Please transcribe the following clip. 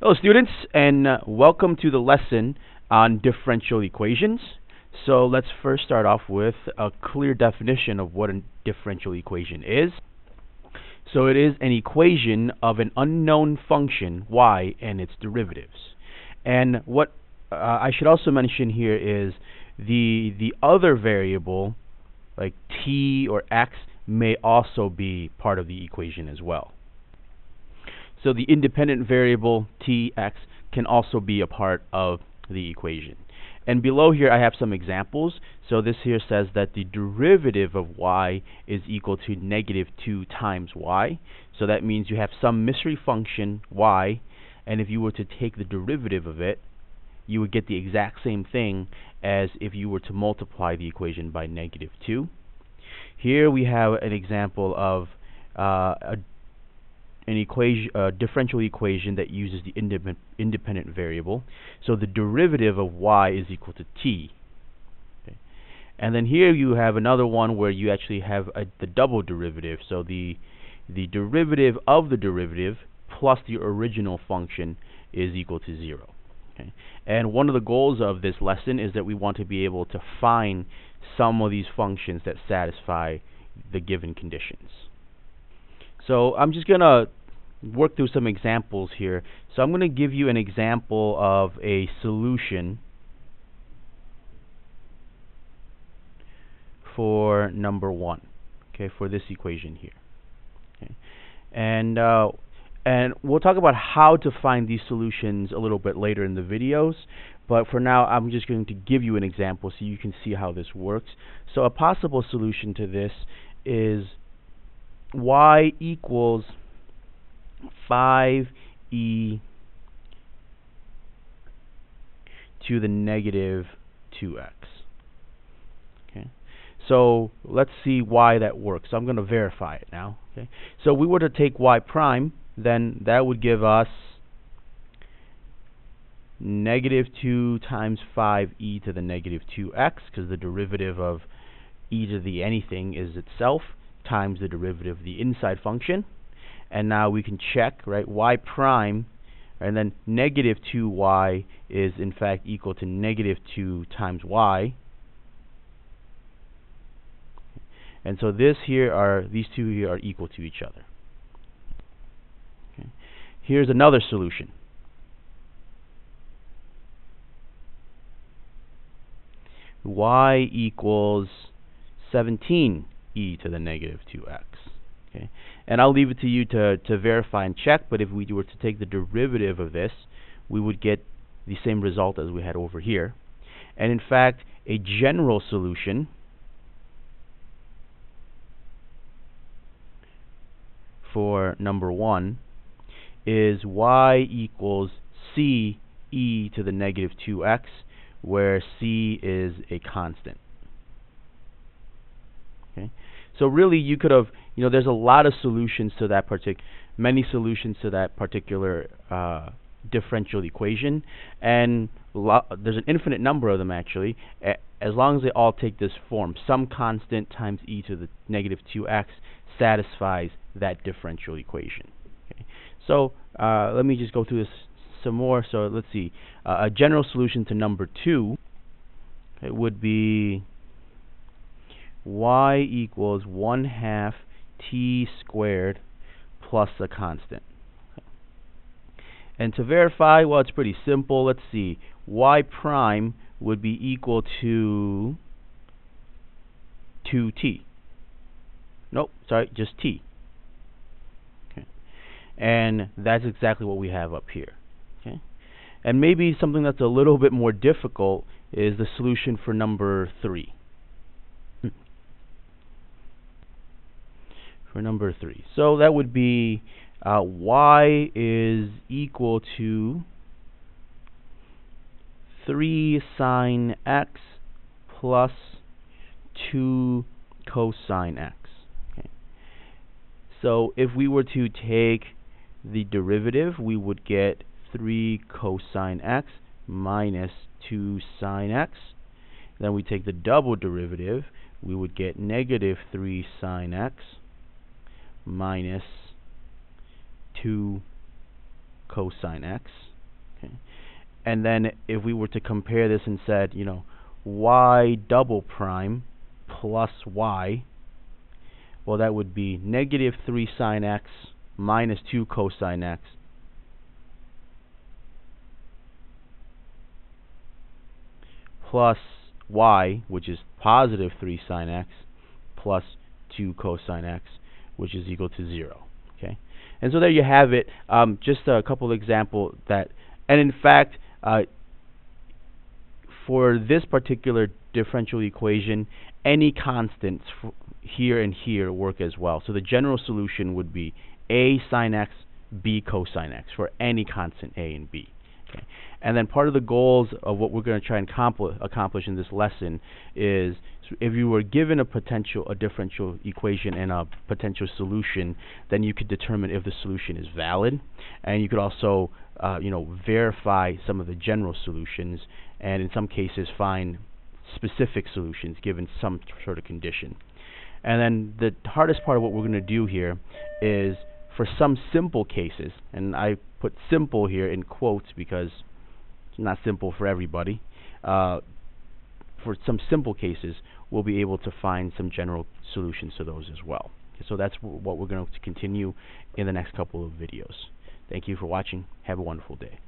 Hello students, and welcome to the lesson on differential equations. So let's first start off with a clear definition of what a differential equation is. So it is an equation of an unknown function y and its derivatives. And what I should also mention here is the other variable, like t or x, may also be part of the equation as well. So the independent variable tx can also be a part of the equation. And below here I have some examples. So this here says that the derivative of y is equal to -2 times y. So that means you have some mystery function y, and if you were to take the derivative of it, you would get the exact same thing as if you were to multiply the equation by -2. Here we have an example of a differential equation that uses the independent variable. So the derivative of y is equal to t. Okay. And then here you have another one where you actually have the double derivative. So the derivative of the derivative plus the original function is equal to 0. Okay. And one of the goals of this lesson is that we want to be able to find some of these functions that satisfy the given conditions. So I'm just going to work through some examples here. So I'm going to give you an example of a solution for number 1, okay, for this equation here. Okay. And we'll talk about how to find these solutions a little bit later in the videos, but for now I'm just going to give you an example so you can see how this works. So a possible solution to this is y equals 5e to the -2x. Okay, so let's see why that works. So I'm going to verify it now. Okay, so we were to take y prime, then that would give us -2 times 5e to the -2x, because the derivative of e to the anything is itself, times the derivative of the inside function. And now we can check, right, y prime, and then -2y is in fact equal to -2 times y. And so these two here are equal to each other. Okay. Here's another solution. Y equals 17e to the -2x. Okay. And I'll leave it to you to verify and check, but if we were to take the derivative of this, we would get the same result as we had over here. And in fact, a general solution for number 1 is y equals c e to the -2x, where c is a constant. Okay. So really, you could have, there's a lot of solutions to that many solutions to that particular differential equation, and there's an infinite number of them actually. As long as they all take this form, some constant times e to the -2x satisfies that differential equation. Okay. So let me just go through this some more. So let's see. A general solution to number 2, it would be y equals 1/2 t squared plus a constant. And to verify, well, it's pretty simple. Let's see. Y prime would be equal to 2t. Nope, sorry, just t. Okay. And that's exactly what we have up here. Okay. And maybe something that's a little bit more difficult is the solution for number 3. For number 3. So that would be y is equal to 3 sine x plus 2 cosine x. Okay. So if we were to take the derivative, we would get 3 cosine x minus 2 sine x. Then we take the double derivative, we would get -3 sine x minus 2 cosine x. Okay. And then if we were to compare this and said, y double prime plus y, well, that would be negative 3 sine x minus 2 cosine x plus y, which is positive 3 sine x plus 2 cosine x, which is equal to 0. Okay, and so there you have it. Just a couple of examples and in fact, for this particular differential equation, any constants here and here work as well. So the general solution would be a sine x, b cosine x for any constant a and b. Okay. And then part of the goals of what we're going to try and accomplish in this lesson is, if you were given a differential equation and a potential solution, then you could determine if the solution is valid, and you could also verify some of the general solutions, and in some cases find specific solutions given some sort of condition. And then the hardest part of what we're going to do here is, for some simple cases, and I put simple here in quotes because it's not simple for everybody, for some simple cases, we'll be able to find some general solutions to those as well. So that's what we're going to continue in the next couple of videos. Thank you for watching. Have a wonderful day.